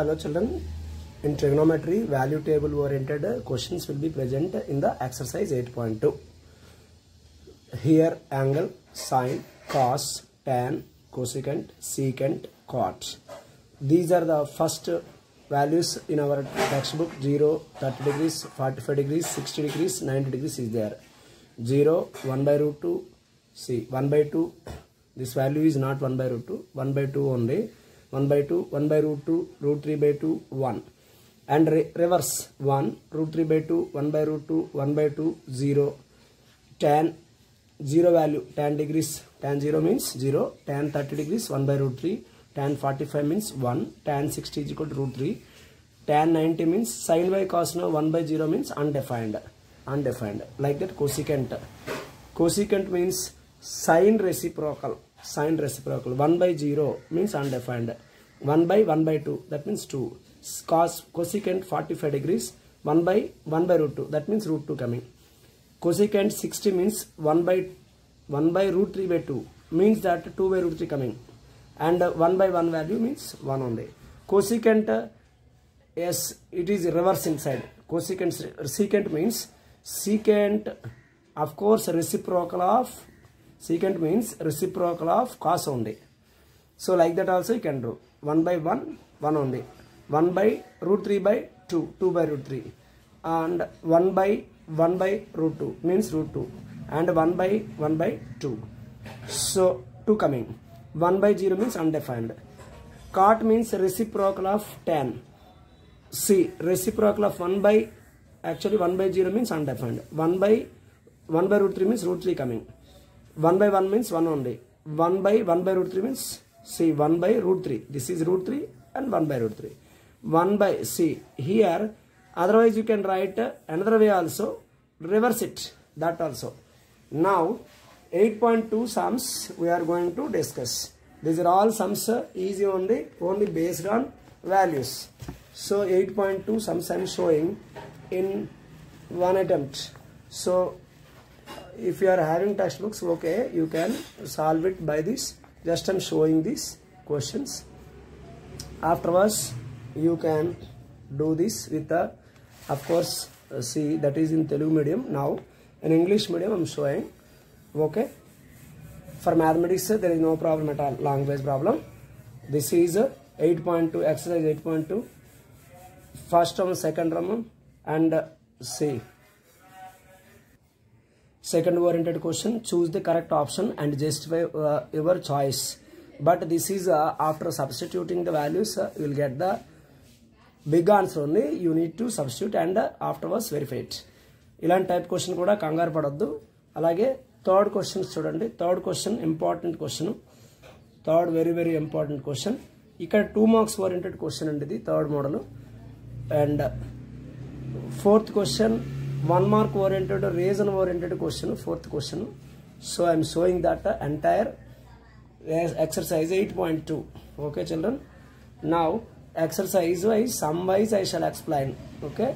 Hello children, in trigonometry value table oriented questions will be present in the exercise 8.2. Here angle, sine, cos, tan, cosecant, secant, cot. These are the first values in our textbook. 0, 30 degrees, 45 degrees, 60 degrees, 90 degrees is there. 0, 1 by root 2, see 1 by 2, this value is not 1 by root 2, 1 by 2 only. 1 by 2, 1 by root 2, root 3 by 2, 1. And reverse 1, root 3 by 2, 1 by root 2, 1 by 2, 0. Tan 0 value, tan degrees, tan 0 means 0. Tan 30 degrees, 1 by root 3. Tan 45 means 1. Tan 60 is equal to root 3. Tan 90 means sine by cos now 1 by 0 means undefined. Undefined. Like that cosecant. Cosecant means sine reciprocal. Sine reciprocal. 1 by 0 means undefined. 1 by 2 that means 2. Cosecant 45 degrees 1 by root 2 that means root 2 coming. Cosecant 60 means 1 by root 3 by 2 means that 2 by root 3 coming. And 1 by 1 value means 1 only. Cosecant yes, it is reverse inside. Secant means secant of course reciprocal of secant means reciprocal of cos only. So like that also you can do. 1 by 1, 1 only. 1 by root 3 by 2, 2 by root 3. And 1 by root 2 means root 2. And 1 by 2. So 2 coming. 1 by 0 means undefined. Cot means reciprocal of tan. See, reciprocal of 1 by 0 means undefined. 1 by root 3 means root 3 coming. 1 by 1 means 1 only. 1 by root 3 means, see, 1 by root 3. This is root 3 and 1 by root 3. 1 by, see, here, otherwise you can write another way also, reverse it, that also. Now, 8.2 sums we are going to discuss. These are all sums easy only based on values. So, 8.2 sums I am showing in one attempt. So, if you are having textbooks, okay, you can solve it by this. Just I am showing these questions. Afterwards, you can do this with the, of course, see, that is in Telugu medium. Now, in English medium, I am showing. Okay. For mathematics, there is no problem at all. Language problem. This is 8.2, exercise 8.2. First term, second term, and see. Second oriented question, choose the correct option and justify your choice. But this is after substituting the values, you will get the big answer only. You need to substitute and afterwards verify it. Ilan type question kuda kangaru padaddu. Alage third question student. Third question important question. Third very important question. Ikkada 2 marks oriented question andi third model. And fourth question 1 mark oriented, reason oriented question, fourth question. So I am showing that entire exercise 8.2. Okay, children. Now, exercise wise, sum wise, I shall explain. Okay.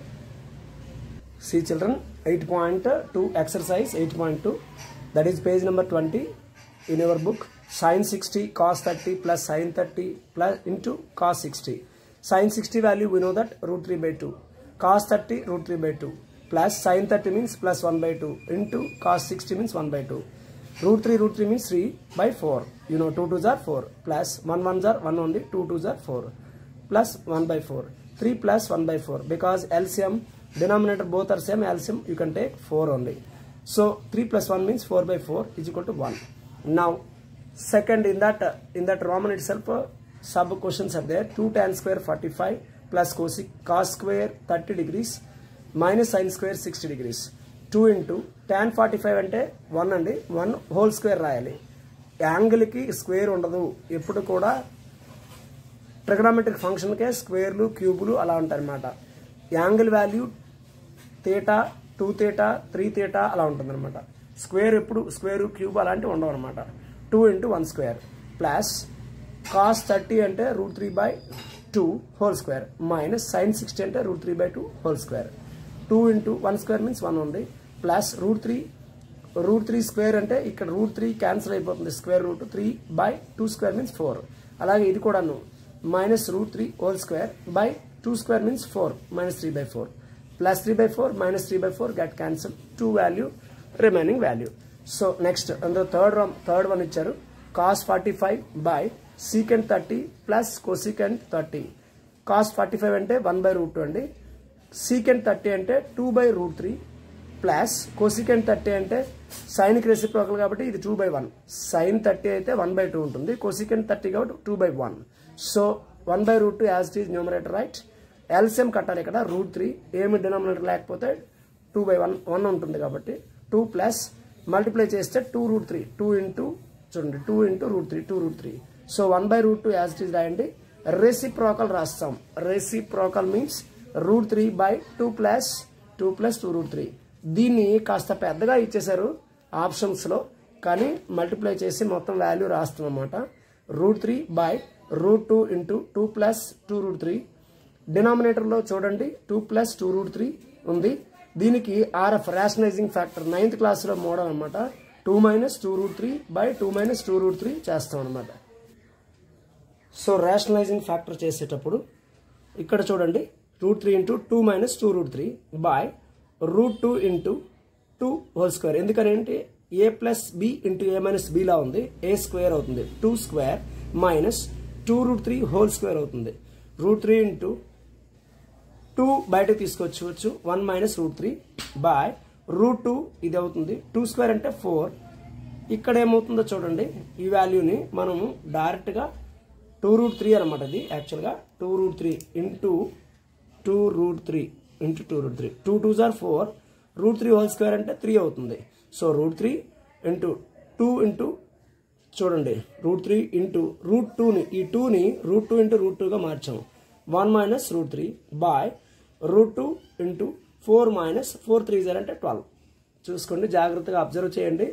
See, children, 8.2, exercise 8.2. That is page number 20 in your book. Sin 60 cos 30 plus sin 30 plus into cos 60. Sin 60 value we know that root 3 by 2. Cos 30 root 3 by 2. Plus sin 30 means plus 1 by 2 into cos 60 means 1 by 2. Root 3 means 3 by 4. You know 2 2s are 4. Plus 1 1s are 1 only. 2 2s are 4. Plus 1 by 4. 3 plus 1 by 4. Because LCM, denominator both are same. LCM you can take 4 only. So 3 plus 1 means 4 by 4 is equal to 1. Now second in that Roman itself sub questions are there. 2 tan square 45 plus cos square 30 degrees. Minus sin square 60 degrees. 2 into tan 45 ante 1 andi 1 whole square రాయాలి. Angle కి square ఉండదు. ఎప్పుడు కూడా trigonometric function కే స్క్వేర్లు క్యూబులు అలా ఉంటారన్నమాట. Angle value θ 2 θ 3 θ అలా ఉంటుందన్నమాట. Square ఎప్పుడు స్క్వేర్ క్యూబ్ అలాంటి ఉండవు అన్నమాట. 2 into 1 square ప్లస్ cos 30 అంటే √3/2 whole square minus sin 60 అంటే √3/2 whole square. 2 into 1 square means 1 only plus √3 square అంటే ఇక్కడ √3 క్యాన్సిల్ అయిపోతుంది. Square root 3/2 square means 4. అలాగే ఇది కూడాను minus root 3 whole square by 2 square means 4 minus 3 by 4 plus 3 by 4 minus 3 by 4 get cancelled 2 value remaining value. So next under third one icharu cos 45 by secant 30 plus cosecant 30. Cos 45 ante 1 by root 2 andi, secant 30 ante 2 by root 3 plus cosecant 30 ante sin కి reciprocal కాబట్టి ఇది 2 by 1. sin 30 అయితే 1 by 2 ఉంటుంది, cosecant 30 కాబట్టి 2 by 1. So 1 by root 2 as it is numerator, right? LCM కట్టాలి ఇక్కడ root 3 ఏమి denominator లేకపోతే 2 by 1 ఉంటుంది కాబట్టి 2 ప్లస్ మల్టిప్లై చేస్తే 2 root 3 2 into చూడండి 2 into root 3 2 root 3. So 1 by root 2 as it is రాయండి. రెసిప్రోకల్ రాస్తాం. Reciprocal means root 3 by 2 plus 2 root 3. దీన్ని కాస్త పెద్దగా ఇచ్చేశారు ఆప్షన్స్లో, కానీ మల్టిప్లై చేసి మొత్తం వాల్యూ రాస్తాం అన్నమాట. root 3 by root 2 into 2 plus 2 root 3. డినామినేటర్లో చూడండి 2 plus 2 root 3 ఉంది. దీనికి RF రేషనలైజింగ్ ఫ్యాక్టర్ 9th క్లాస్లో మోడల్ అనమాట. 2 minus 2 root 3 by 2 minus 2 root 3 చేస్తాం అనమాట. సో రేషనలైజింగ్ ఫ్యాక్టర్ చేసేటప్పుడు ఇక్కడ చూడండి root 3 into 2 minus 2 root 3 by root 2 into 2 whole square. ఎందుకంటే a plus b into a minus b లా ఉంది, a square అవుతుంది. 2 square minus 2 root 3 whole square అవుతుంది. root 3 into 2 బయటకు తీసుకొచ్చు 1 minus root 3 by root 2 ఇది అవుతుంది. 2 square అంటే 4. ఇక్కడ ఏమవుతుందో చూడండి, ఈ వాల్యూని మనము డైరెక్ట్గా 2 root 3 అనమాట. ఇది యాక్చువల్గా 2 root 3 into 2 root 3 into 2 root 3. 2 2s are 4. root 3 whole square అంటే 3 అవుతుంది. సో root 3 into 2 into చూడండి root 3 into root 2ని ఈ 2ని root 2 into root 2గా మార్చాము. 1 minus root 3 by root 2 into 4 minus 4 3s are అంటే 12. చూసుకోండి, జాగ్రత్తగా అబ్జర్వ్ చేయండి.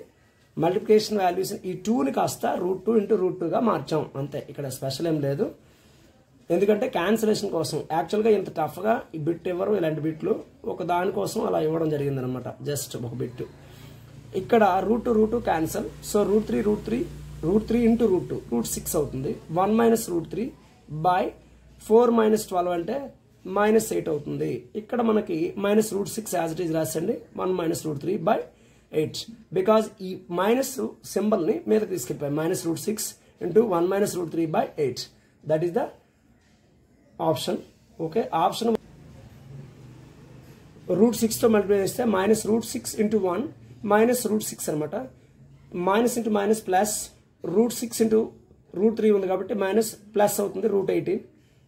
మల్టిప్లికేషన్ వాల్యూస్ ఈ 2ని కాస్త root 2 into root 2గా మార్చాం అంతే. ఇక్కడ స్పెషల్ ఏం లేదు, ఎందుకంటే క్యాన్సిలేషన్ కోసం. యాక్చువల్గా ఇంత టఫ్గా ఈ బిట్ ఇవ్వరు, ఇలాంటి బిట్లు ఒక దానికోసం అలా ఇవ్వడం జరిగింది అనమాట. జస్ట్ ఒక బిట్. ఇక్కడ root 2 cancel. So root 3 into root 2 root 6 అవుతుంది. 1 minus root 3 by 4 minus 12 అంటే minus 8 అవుతుంది. ఇక్కడ మనకి minus root 6 as it is రాసండి. 1 minus root 3 by 8 బికాజ్ ఈ మైనస్ సింబల్ని మీద తీసుకెళ్ళిపోయి minus root 6 into 1 minus root 3 by 8. That is the option. Okay, option root 6తో మల్టిప్లై చేస్తే minus root 6 into 1 minus root 6 అనమాట. Minus into minus plus root 6 into root 3 ఉంది కాబట్టి minus plus అవుతుంది. root 18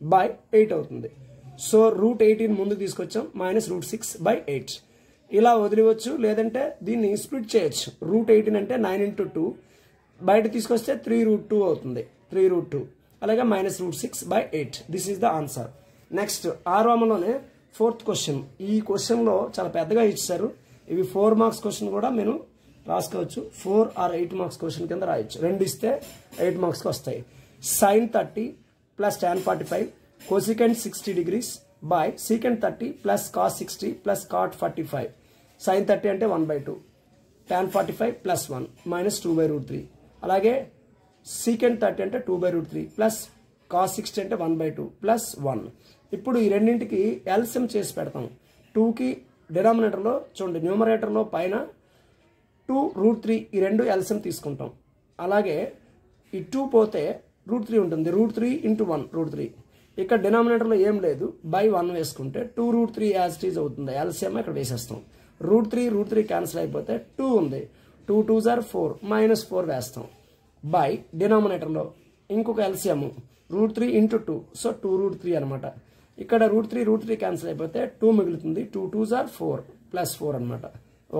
by 8 అవుతుంది. సో root 18 ముందు తీసుకొచ్చాం minus root 6 by 8. ఇలా వదిలివచ్చు, లేదంటే దీన్ని స్ప్లిట్ చేయొచ్చు. root 18 అంటే 9 into 2 బయట తీసుకొస్తే 3 root 2 అవుతుంది. 3 root 2 అలాగే minus root 6 by 8. This is the answer. Next 6వలోనే 4th క్వశ్చన్. ఈ క్వశ్చన్లో చాలా పెద్దగా ఇచ్చారు. ఇవి 4 మార్క్స్ క్వశ్చన్ కూడా మీరు రాసుకోవచ్చు. 4 or 8 మార్క్స్ క్వశ్చన్ కింద రాయొచ్చు. 2 ఇస్తే 8 మార్క్స్కి వస్తాయి. sin 30 plus tan 45 cosecant 60 degrees by secant 30 plus cos 60 plus cot 45. sin 30 అంటే 1 by 2, tan 45 plus 1 minus 2 by root 3. అలాగే secant 30 అంటే 2 by root 3 plus cos 60 అంటే 1 by 2 plus 1. ఇప్పుడు ఈ రెండింటికి ఎల్సిఎం చేసి పెడతాం. 2కి డినామినేటర్లో చూడండి, న్యూమరేటర్లో పైన 2 root 3 ఈ రెండు ఎల్సిఎం తీసుకుంటాం. అలాగే ఈ 2 పోతే root 3 ఉంటుంది. root 3 into 1 root 3. ఇక్కడ డినామినేటర్లో ఏం లేదు, బై 1 వేసుకుంటే 2 root 3 యాజ్ ఇట్ ఈజ్ అవుతుంది. ఎల్సిఎం ఇక్కడ వేసేస్తాం. root 3 క్యాన్సిల్ అయిపోతే 2 ఉంది. 2 2s are 4 minus 4 వేస్తాం. బై డినామినేటర్లో ఇంకొక LCM root 3 into 2, so 2 root 3 అనమాట. ఇక్కడ root 3 క్యాన్సిల్ అయిపోతే 2 మిగులుతుంది. 2 2s are 4 plus 4 అనమాట.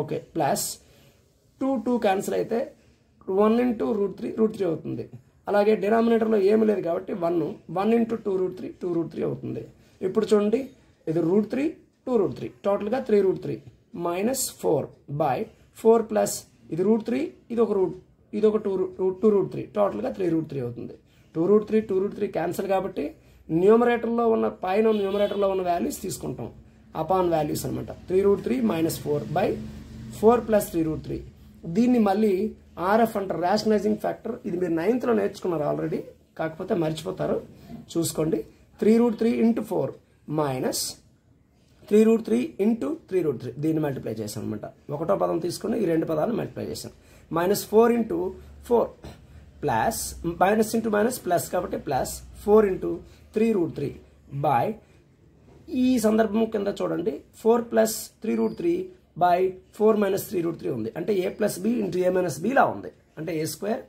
ఓకే, ప్లస్ 2 క్యాన్సిల్ అయితే 1 into root 3 అవుతుంది. అలాగే డినామినేటర్లో ఏమి లేదు కాబట్టి 1 into 2 root 3 అవుతుంది. ఇప్పుడు చూడండి, ఇది root 3 2 root 3 టోటల్గా 3 root 3 మైనస్ 4 బై 4 ప్లస్ ఇది root 3 ఇది ఒక 2 root 3 టోటల్గా 3 root 3 అవుతుంది. 2 root 3 క్యాన్సిల్ కాబట్టి న్యూమరేటర్లో ఉన్న పైన న్యూమరేటర్లో ఉన్న వాల్యూస్ తీసుకుంటాం. అపాన్ వాల్యూస్ అనమాట. 3 root 3 minus 4 by 4 plus 3 root 3. దీన్ని మళ్ళీ ఆర్ఎఫ్ అంటారు, రేషనలైజింగ్ ఫ్యాక్టర్. ఇది మీరు 9th లో నేర్చుకున్నారు ఆల్రెడీ. కాకపోతే మర్చిపోతారు, చూసుకోండి. 3√3 into 4 minus 3√3 into 3√3 దీన్ని మల్టిప్లై చేసాం అనమాట. ఒకటో పదం తీసుకుని ఈ రెండు పదాలను మల్టిప్లై చేసాం. -4 into 4 plus minus into minus plus కాబట్టి ప్లస్ 4 into 3√3 బై ఈ సందర్భం కింద చూడండి 4 plus 3√3 by 4 minus 3√3 ఉంది. అంటే a plus b into a minus b లా ఉంది. అంటే a square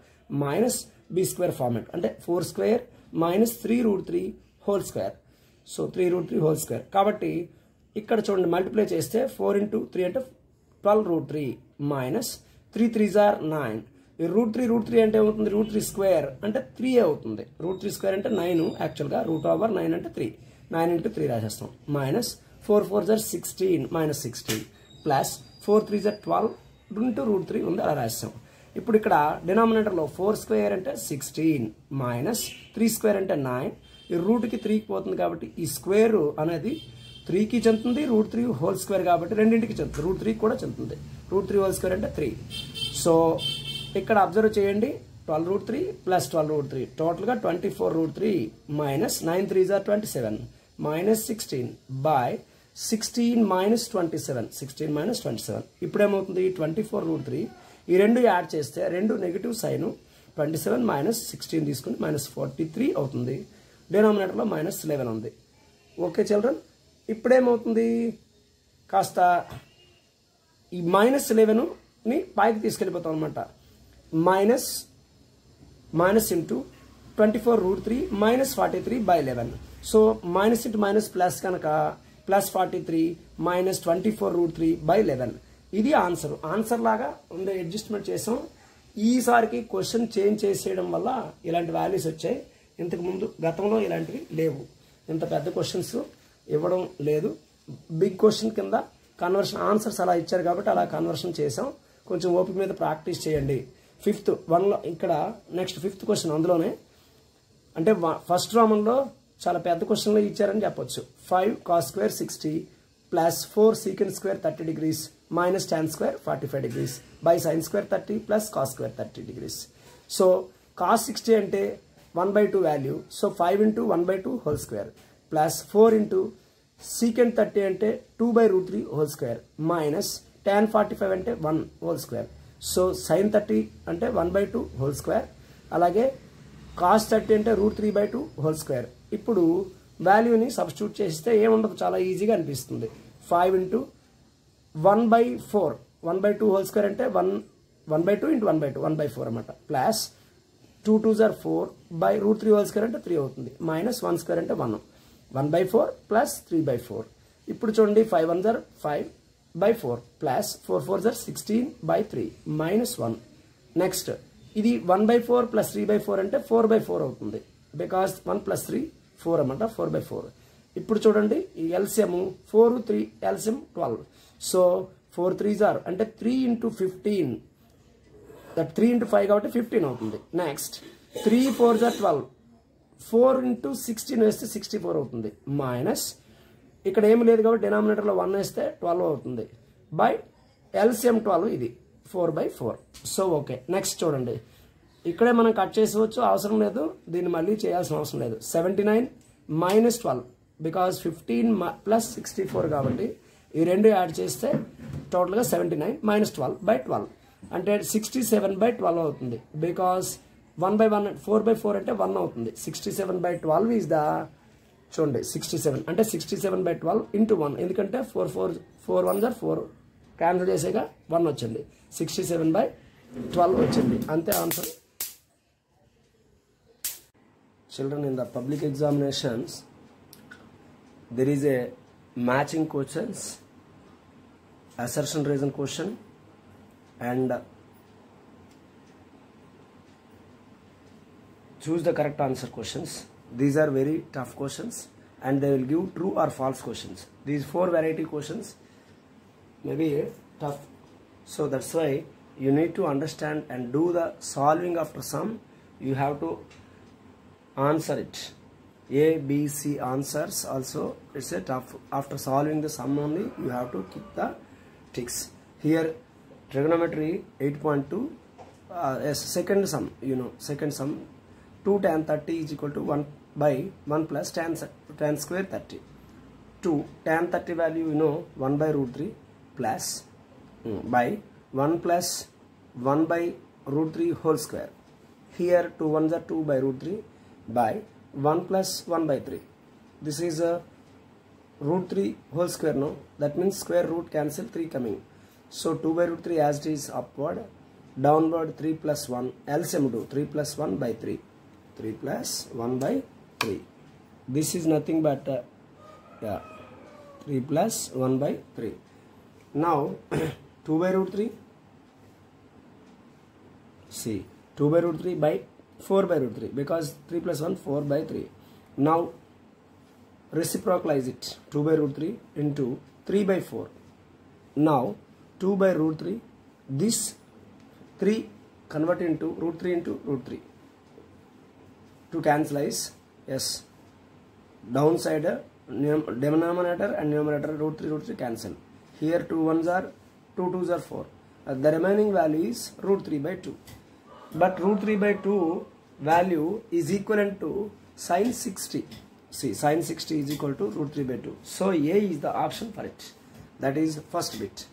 minus b square format. అంటే 4 square minus 3√3 whole square. So 3√3 whole square. కాబట్టి ఇక్కడ చూడండి మల్టిప్లై చేస్తే 4 into 3 అంటే 12√3 minus 3 3s are 9. ఈ √3 అంటే ఏమవుతుంది, √3 స్క్వేర్ అంటే 3 అవుతుంది. √3 స్క్వేర్ అంటే 9 యాక్చువల్గా, √9 అంటే 3, 9 into 3 రాసేస్తాం. Minus 4 4s are 16 minus 16 plus 4 3s are 12 into √3 ఉంది, అలా రాస్తాం. ఇప్పుడు ఇక్కడ డినామినేటర్లో 4 స్క్వేర్ అంటే 16 మైనస్ 3 స్క్వేర్ అంటే 9. ఈ రూట్కి 3కి పోతుంది కాబట్టి ఈ స్క్వేర్ అనేది 3కి చెందుతుంది, √3 హోల్ స్క్వేర్ కాబట్టి రెండింటికి చెందుతుంది, √3 కూడా చెందుతుంది. √3 హోల్ స్క్వేర్ అంటే 3. సో ఇక్కడ అబ్జర్వ్ చేయండి 12√3 ప్లస్ 12√3 టోటల్గా 24√3 minus 9 3s are 27 minus 16 by 16 minus 27 16 minus 27. ఇప్పుడేమవుతుంది 24√3 ఈ రెండు యాడ్ చేస్తే రెండు నెగిటివ్ సైన్ 27 మైనస్ 16 తీసుకుని మైనస్ 43 అవుతుంది. డినామినేటర్లో మైనస్ 11 ఉంది. ఓకే చిల్డ్రన్, ఇప్పుడేమవుతుంది కాస్త ఈ మైనస్ 11ని పైకి తీసుకెళ్ళిపోతాం అనమాట. Minus into 24√3 minus 43 by 11. So minus into minus plus కనుక ప్లస్ 43 మైనస్ 24√3 బై 11. ఇది ఆన్సర్ లాగా ఉండే అడ్జస్ట్మెంట్ చేసాం. ఈసారికి క్వశ్చన్ చేంజ్ చేసేయడం వల్ల ఇలాంటి వాల్యూస్ వచ్చాయి. ఇంతకుముందు గతంలో ఇలాంటివి లేవు, ఇంత పెద్ద క్వశ్చన్స్ ఇవ్వడం లేదు. బిగ్ క్వశ్చన్ కింద కన్వర్షన్ ఆన్సర్స్ అలా ఇచ్చారు కాబట్టి అలా కన్వర్షన్ చేసాం. కొంచెం ఓపిక మీద ప్రాక్టీస్ చేయండి. 5th 1లో ఇక్కడ నెక్స్ట్ 5th క్వశ్చన్ అందులోనే, అంటే ఫస్ట్ రామంలో చాలా పెద్ద క్వశ్చన్లో ఇచ్చారని చెప్పొచ్చు. 5 cos square 60 plus 4 secant square 30 degrees minus tan square 45 degrees by sin square 30 plus cos square 30 degrees. So cos 60 అంటే 1/2 value, so 5 into 1/2 whole square plus 4 into secant 30 అంటే 2/√3 whole square minus tan 45 అంటే 1 whole square. So sin 30 అంటే 1/2 whole square, అలాగే cos 30 అంటే √3/2 whole square. ఇప్పుడు వాల్యూని substitute చేస్తే ఏముండదు, చాలా ఈజీగా అనిపిస్తుంది. 5 into 1/4 1/2 హోల్ స్క్వేర్ అంటే 1/2 into 1/2 1/4 అన్నమాట. Plus 2 2s are 4 by √3 whole square అంటే 3 అవుతుంది. మైనస్ 1 స్క్వేర్ అంటే 1 1/4 ప్లస్ 3/4. ఇప్పుడు చూడండి 5 1s are 5/4 plus 4 4s are 16 by 3 minus 1. Next ఇది 1/4 ప్లస్ 3/4 అంటే 4/4 అవుతుంది. బికాస్ 1 ప్లస్ 3 4 అన్నమాట, 4/4. ఇప్పుడు చూడండి ఈ LCM 4 3 LCM 12. So 4 3s are అంటే 3 into 15, దట్ 3 into 5 కాబట్టి 15 అవుతుంది. నెక్స్ట్ 3 4s are 12, 4 into 16 వేస్తే 64 అవుతుంది. మైనస్ ఇక్కడ ఏమి లేదు కాబట్టి డినామినేటర్లో 1 వేస్తే 12 అవుతుంది. బై ఎల్సిఎం 12 ఇది 4/4. సో ఓకే, నెక్స్ట్ చూడండి ఇక్కడే మనం కట్ చేసేవచ్చు, అవసరం లేదు, దీన్ని మళ్ళీ చేయాల్సిన అవసరం లేదు. 79 మైనస్ 12 బికాస్ 15 ప్లస్ 64 కాబట్టి ఈ రెండు యాడ్ చేస్తే టోటల్గా 79 మైనస్ 12/12 అంటే 67/12 అవుతుంది. బికాస్ 1/1 4/4 అంటే 1 అవుతుంది. 67/12 ఈజ్ ద చూడండి 67 అంటే 67/12 into 1, ఎందుకంటే 4 1s are 4 క్యాన్సిల్ చేసేగా 1 వచ్చింది, 67/12 వచ్చింది. అంతే answer. Children, in the public examinations there is a matching questions, assertion reason question and choose the correct answer questions. These are very tough questions and they will give true or false questions. These 4 variety questions may be tough, so that's why you need to understand and do the solving after sum. You have to answer it. A, B, C answers also. It's a tough. After solving the sum only, you have to keep the ticks. Here, trigonometry 8.2. Yes, second sum. Second sum. 2 tan 30 is equal to 1 by 1 plus tan square 30. 2 tan 30 value you know 1 by root 3 plus by 1 plus 1 by root 3 whole square. Here 2 ones are 2 by root 3 by 1 plus 1 by 3. This is a root 3 whole square, no? That means square root cancel, 3 coming. So 2 by root 3 as it is upward, downward 3 plus 1, LCM do 3 plus 1 by 3. 3 plus 1 by 3. This is nothing but 3 plus 1 by 3. Now 2 by root 3, see 2 by root 3 by 4 by root 3 because 3 plus 1 4 by 3. Now reciprocalize it, 2 by root 3 into 3 by 4. Now 2 by root 3, this 3 convert into root 3 into root 3. To cancelize, yes, downside denominator and numerator root 3 cancel. Here 2 ones are 2 twos are 4. The remaining value is root 3 by 2. But root 3 by 2 value is equivalent to sin 60. See, sin 60 is equal to root 3 by 2. So A is the option for it. That is first bit.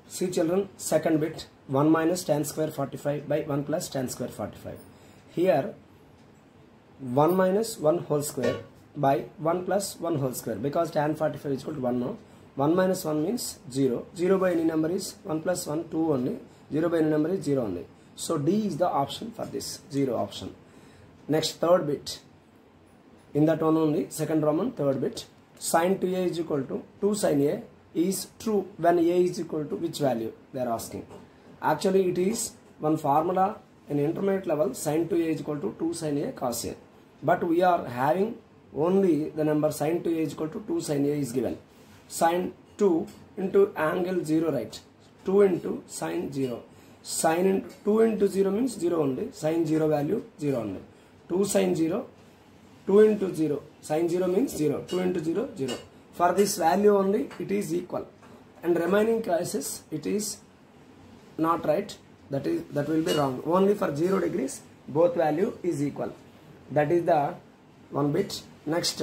See children, second bit, 1 minus tan square 45 by 1 plus tan square 45. Here 1 minus 1 whole square by 1 plus 1 whole square because tan 45 is equal to 1 now. 1 minus 1 means 0. 0 by any number is 1 plus 1 2 only. 0 by any number is 0 only. So D is the option for this, 0 option. Next third bit. In that one only, second Roman, third bit. Sin 2A is equal to 2 sin A is true when A is equal to which value they are asking. Actually it is one formula in intermediate level, sin 2A is equal to 2 sin A cos A. But we are having only the number sin 2A is equal to 2 sin A is given. Sin 2 into angle 0, right? 2 into sin 0. Sin into 2 into 0 means 0 only. Sin 0 value 0 only. 2 sin 0, 2 into 0. Sin 0 means 0. 2 into 0, 0. For this value only it is equal. And remaining cases it is not right. That will be wrong. Only for 0 degrees both value is equal. That is the one bit. Next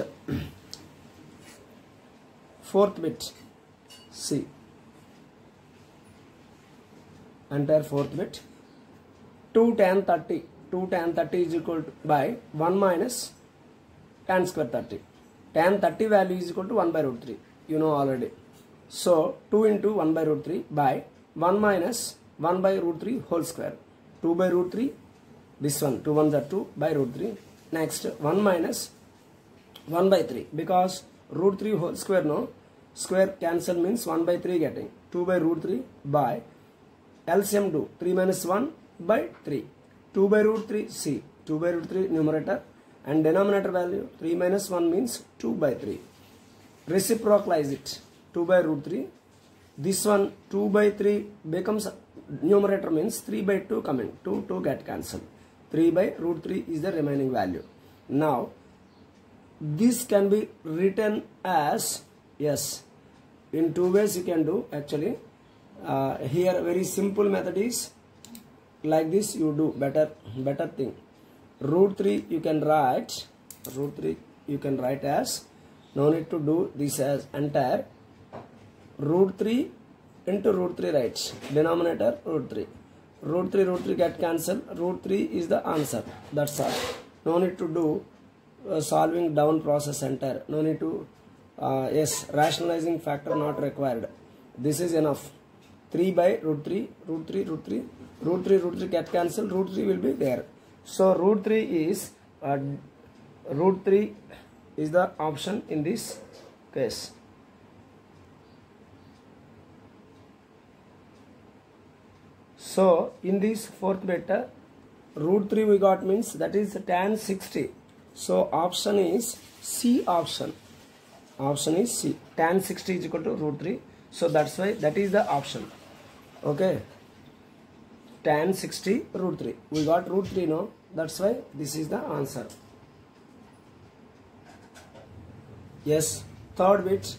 fourth bit. See, entire fourth bit. 2 tan 30. 2 tan 30 is equal to by 1 minus tan square 30. Tan 30 value is equal to 1 by root 3. You know already. So 2 into 1 by root 3 by 1 minus 1 by root 3 whole square. 2 by root 3. This one 2 ones are 2 by root 3. Next 1 minus 1 by 3 because root 3 whole square, no, square cancel means 1 by 3 getting 2 by root 3 by LCM do 3 minus 1 by 3. 2 by root 3, see 2 by root 3 numerator and denominator value 3 minus 1 means 2 by 3. Reciprocalize it, 2 by root 3. This one 2 by 3 becomes numerator means 3 by 2 coming, 2 get cancelled. 3 by root 3 is the remaining value. Now this can be written as, yes, in 2 ways you can do actually. Here very simple method is like this, you do better thing. Root 3 you can write, root 3 you can write as, no need to do this as entire root 3 into root 3 right, denominator root 3. Root 3 get cancelled, root 3 is the answer, that's all. No need to do solving down process entire, no need to, yes, rationalizing factor not required. This is enough. 3 by root 3, root 3, root 3, root 3, root 3 get cancelled, root 3 will be there. So root 3 is the option in this case. So in this fourth bit, root 3 we got means that is tan 60. So option is C option. Option is C. Tan 60 is equal to root 3. So that's why that is the option. Okay. Tan 60 root 3. We got root 3 now. That's why this is the answer. Yes. Third bit,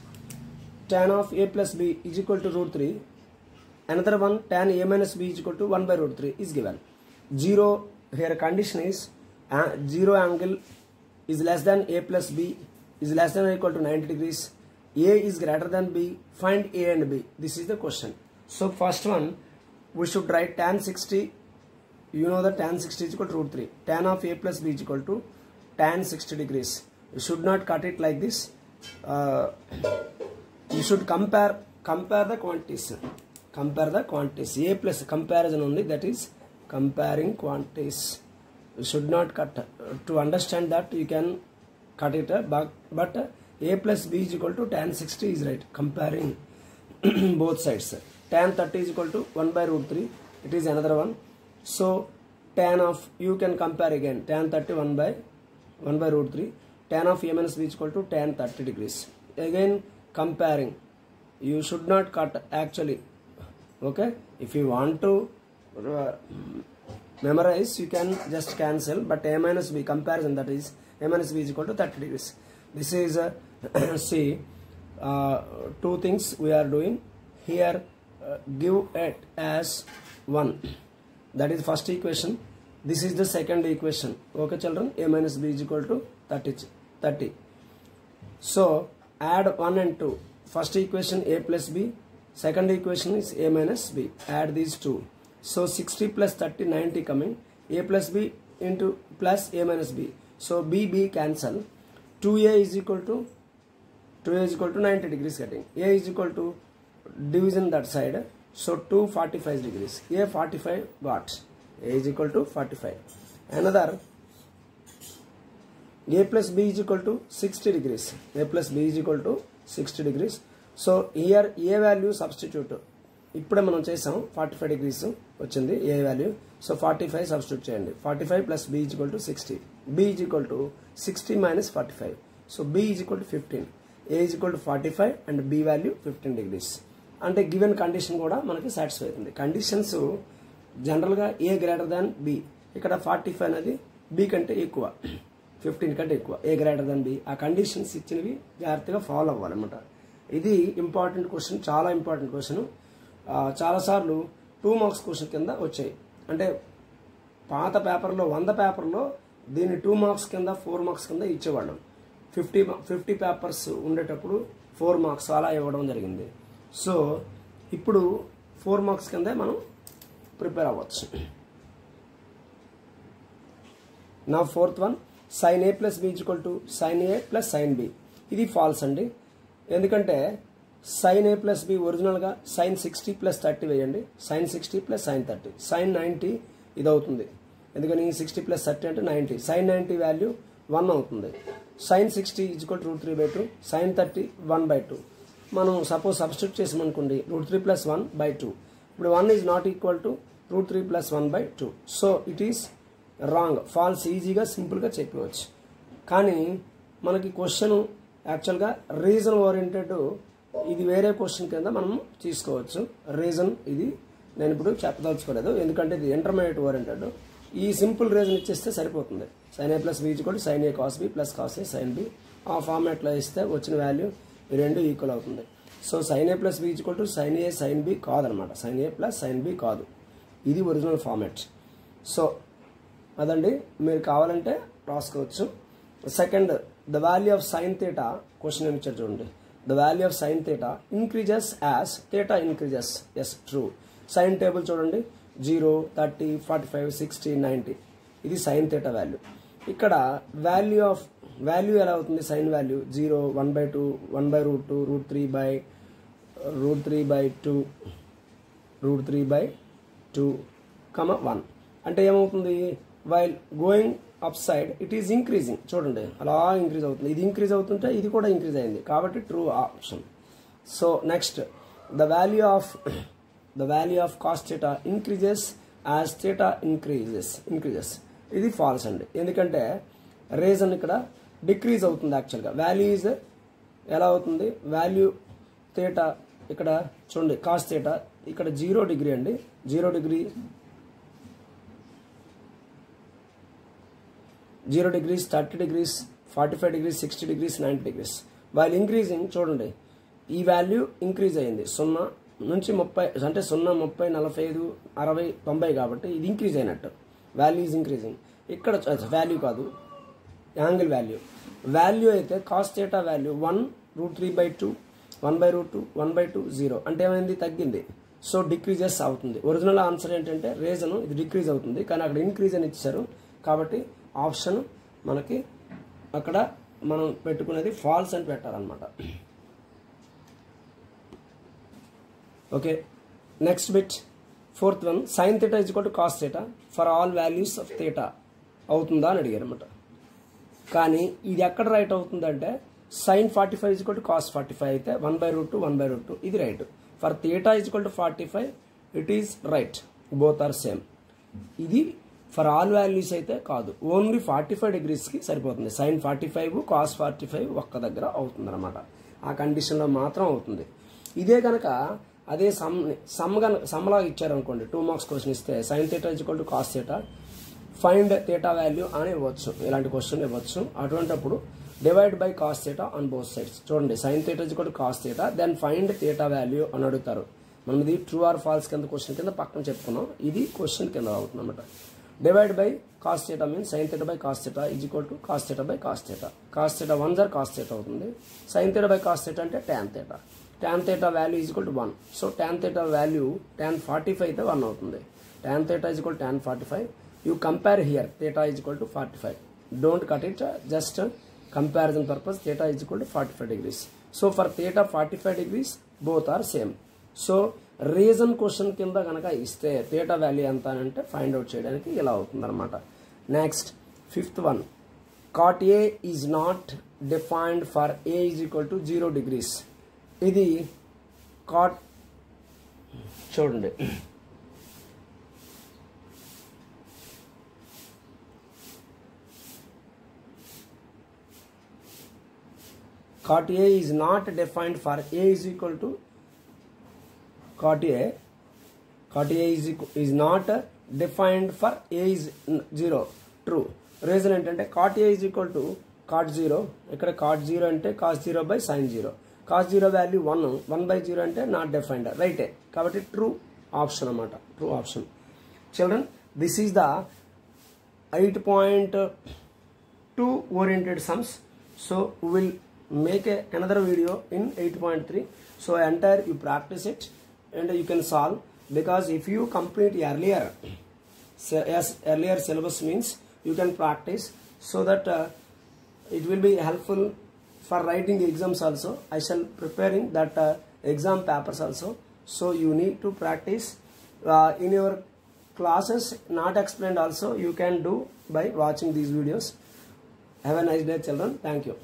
tan of a plus b is equal to root 3. Another one, tan a minus b is equal to 1 by root 3 is given. 0, here condition is 0 angle is less than a plus b is less than or equal to 90 degrees. A is greater than b. Find a and b. This is the question. So first one, we should write tan 60. You know that tan 60 is equal to root 3. Tan of a plus b is equal to tan 60 degrees. You should not cut it like this. You should compare the quantities. Compare the quantities. A plus comparison only, that is comparing quantities. You should not cut. To understand that you can cut it, but a plus b is equal to tan 60 is right. Comparing both sides. Tan 30 is equal to 1 by root 3. It is another one. So tan of, you can compare again, tan 30 1 by root 3. Tan of a minus b is equal to tan 30 degrees. Again comparing. You should not cut actually. Okay, if you want to memorize, you can just cancel, but a minus b comparison, that is a minus b is equal to 30 degrees. This is see, two things we are doing here. Give it as 1, that is first equation. This is the second equation. Okay children, a minus b is equal to 30. So add 1 and 2. First equation a plus b, second equation is a minus b. Add these two. So 60 plus 30, 90 coming. A plus b into plus a minus b. So b cancel. 2a is equal to 90 degrees getting. A is equal to division that side. So 2 45 degrees. A 45 got. A is equal to 45. Another, a plus b is equal to 60 degrees. A plus b is equal to 60 degrees. So here a value substitute. ఇప్పుడే మనం చేసాం 45 degrees వచ్చింది a value. So 45 substitute చేయండి. 45 plus b is equal to 60. b is equal to 60 minus 45. So b is equal to 15. a is equal to 45 and b value 15 degrees. అంటే given condition కూడా మనకి satisfy అవుతుంది. Conditions జనరల్గా ఏ greater than B. ఇక్కడ 45 అనేది B కంటే ఎక్కువ, 15 కంటే ఎక్కువ, ఏ గ్రేటర్ దాన్ బి. ఆ కండిషన్స్ ఇచ్చినవి జాగ్రత్తగా ఫాలో అవ్వాలన్నమాట. ఇది ఇంపార్టెంట్ క్వశ్చన్, చాలా ఇంపార్టెంట్ క్వశ్చన్. చాలాసార్లు 2 marks క్వశ్చన్ కింద వచ్చాయి. అంటే పాత పేపర్లో 100 పేపర్లో దీన్ని 2 marks కింద 4 marks కింద ఇచ్చేవాళ్ళం. 50 పేపర్స్ ఉండేటప్పుడు 4 marks అలా ఇవ్వడం జరిగింది. సో ఇప్పుడు 4 marks కింద మనం ప్రిపేర్ అవ్వచ్చు. నా fourth one, sin a plus b is equal to sin a plus sin b. ఇది ఫాల్స్ అండి. ఎందుకంటే sin a plus b ఒరిజినల్గా sin 60 plus 30 వేయండి. sin 60 plus sin 30. sin 90 ఇది అవుతుంది. ఎందుకని 60 plus 30 అంటే 90. sin 90 వాల్యూ 1 అవుతుంది. sin 60 is equal to root 3 by 2. sin 30 1 by 2. మనం సపోజ్ సబ్స్టిట్యూట్ చేసామనుకోండి, root 3 plus 1 by 2. ఇప్పుడు 1 is not equal to root 3 plus 1 by 2. So it is wrong, false. ఈజీగా సింపుల్గా చెప్పవచ్చు. కానీ మనకి క్వశ్చన్ యాక్చువల్గా రీజన్ ఓరియంటెడ్, ఇది వేరే క్వశ్చన్ కింద మనం తీసుకోవచ్చు. రీజన్ ఇది నేను ఇప్పుడు చెప్పదలుచుకోలేదు, ఎందుకంటే ఇది ఇంటర్మీడియట్ ఓరియంటెడ్. ఈ సింపుల్ రీజన్ ఇచ్చేస్తే సరిపోతుంది. sin a plus b is equal to sin a cos b plus cos a sin b. ఆ ఫార్మాట్లో ఇస్తే వచ్చిన వాల్యూ ఈ రెండు ఈక్వల్ అవుతుంది. So sin a plus b is equal to sin a sin b కాదనమాట. sin a plus sin b కాదు, ఇది ఒరిజినల్ ఫార్మాట్. సో అదండి, మీరు కావాలంటే రాసుకోవచ్చు. Second, the value of sin theta, question ఏమి ఇచ్చారు చూడండి. The value of sin theta increases as theta increases. Yes, true. Sine table చూడండి, 0, 30, 45, 60, 90. ఇది sin theta వాల్యూ. ఇక్కడ వాల్యూ ఎలా అవుతుంది? Sine value 0, 1 by 2, 1 by root 2, root 3 by 2, root 3 by 2, 1. అంటే ఏమవుతుంది? While going up side it is increasing. చూడండి అలా increase అవుతుంది. ఇది ఇంక్రీజ్ అవుతుంటే ఇది కూడా ఇంక్రీజ్ అయింది, కాబట్టి true option. So next, the value of cos theta increases as theta increases. ఇది ఫాల్స్ అండి. ఎందుకంటే రీజన్ ఇక్కడ డిక్రీజ్ అవుతుంది. యాక్చువల్గా వాల్యూ ఈజ్ ఎలా అవుతుంది? వాల్యూ థీటా ఇక్కడ చూడండి, కాస్ థీటా ఇక్కడ 0 డిగ్రీ అండి. 0 degrees, 30 degrees, 45 degrees, 60 degrees, 90 degrees. While increasing చూడండి ఈ వాల్యూ ఇంక్రీజ్ అయింది 0 నుంచి 30 అంటే 0 30 45 60 90 కాబట్టి ఇది ఇంక్రీజ్ అయినట్టు వాల్యూ ఈజ్ ఇంక్రీజింగ్. ఇక్కడ వాల్యూ కాదు యాంగిల్ వాల్యూ అయితే కాస్ థీటా వాల్యూ 1√3/2 1/√2 1/2 0 అంటే ఏమైంది తగ్గింది. సో డిక్రీజెస్ అవుతుంది. ఒరిజినల్ ఆన్సర్ ఏంటంటే రీజన్ ఇది డిక్రీజ్ అవుతుంది కానీ అక్కడ ఇంక్రీజ్ అని ఇచ్చారు కాబట్టి ఆప్షన్ మనకి అక్కడ మనం పెట్టుకునేది ఫాల్స్ అని పెట్టాలన్నమాట. Okay next bit 4th one sin θ = cos θ for all values of θ అవుతుందా అని అడిగారు అనమాట. కానీ ఇది ఎక్కడ రైట్ అవుతుందంటే sin 45 = cos 45 అయితే 1/√2 1/√2 ఇది right. For θ = 45 it is right both are same. ఇది ఫర్ ఆల్ వాల్యూస్ అయితే కాదు ఓన్లీ 45 డిగ్రీస్కి సరిపోతుంది. sin 45 cos 45 ఒక్క దగ్గర అవుతుంది అనమాట. ఆ కండిషన్లో మాత్రం అవుతుంది. ఇదే కనుక అదే సమ్లాగా ఇచ్చారు అనుకోండి 2 మార్క్స్ క్వశ్చన్ ఇస్తే sin θ = cos θ ఫైండ్ θ వాల్యూ అని ఇవ్వచ్చు. ఇలాంటి క్వశ్చన్ ఇవ్వచ్చు. అటువంటిప్పుడు divide by cos θ on both sides. చూడండి sin θ = cos θ then find θ value అని అడుగుతారు. మనం ఇది ట్రూ ఆర్ ఫాల్స్ కింద క్వశ్చన్ కింద పక్కన చెప్పుకున్నాం. ఇది క్వశ్చన్ కింద అవుతుంది అనమాట. Divide by cos θ means sin θ by cos θ = cos θ by cos θ. cos θ 1 sir cos θ అవుతుంది. sin θ by cos θ అంటే tan θ. tan θ value = 1. So tan θ value tan 45 అయితే 1 అవుతుంది. tan θ = tan 45. You compare here theta = 45. Don't cut it, just comparison purpose. Theta = 45 degrees. So for theta 45 degrees both are same. So reason question కింద కనుక ఇస్తే theta value ఎంత అంటే find out చేయడానికి ఇలా అవుతుంది అనమాట. Next 5th one cot A is not defined for A = 0 degrees. ఇది cot చూడండి cot A is not defined for A = cot A is not defined for A is 0 true. Reason ఏంటంటే cot A = cot 0 ఇక్కడ cot 0 అంటే cos 0 by sin 0. cos 0 value 1/0 అంటే not defined రైటే కాబట్టి true option అన్నమాట. True option. Children this is the 8.2 oriented sums. So we will make another video in 8.3. So entire you practice it and you can solve, because if you complete earlier syllabus means you can practice so that it will be helpful for writing exams also. I shall preparing that exam papers also. So you need to practice in your classes not explained also you can do by watching these videos. Have a nice day children. Thank you.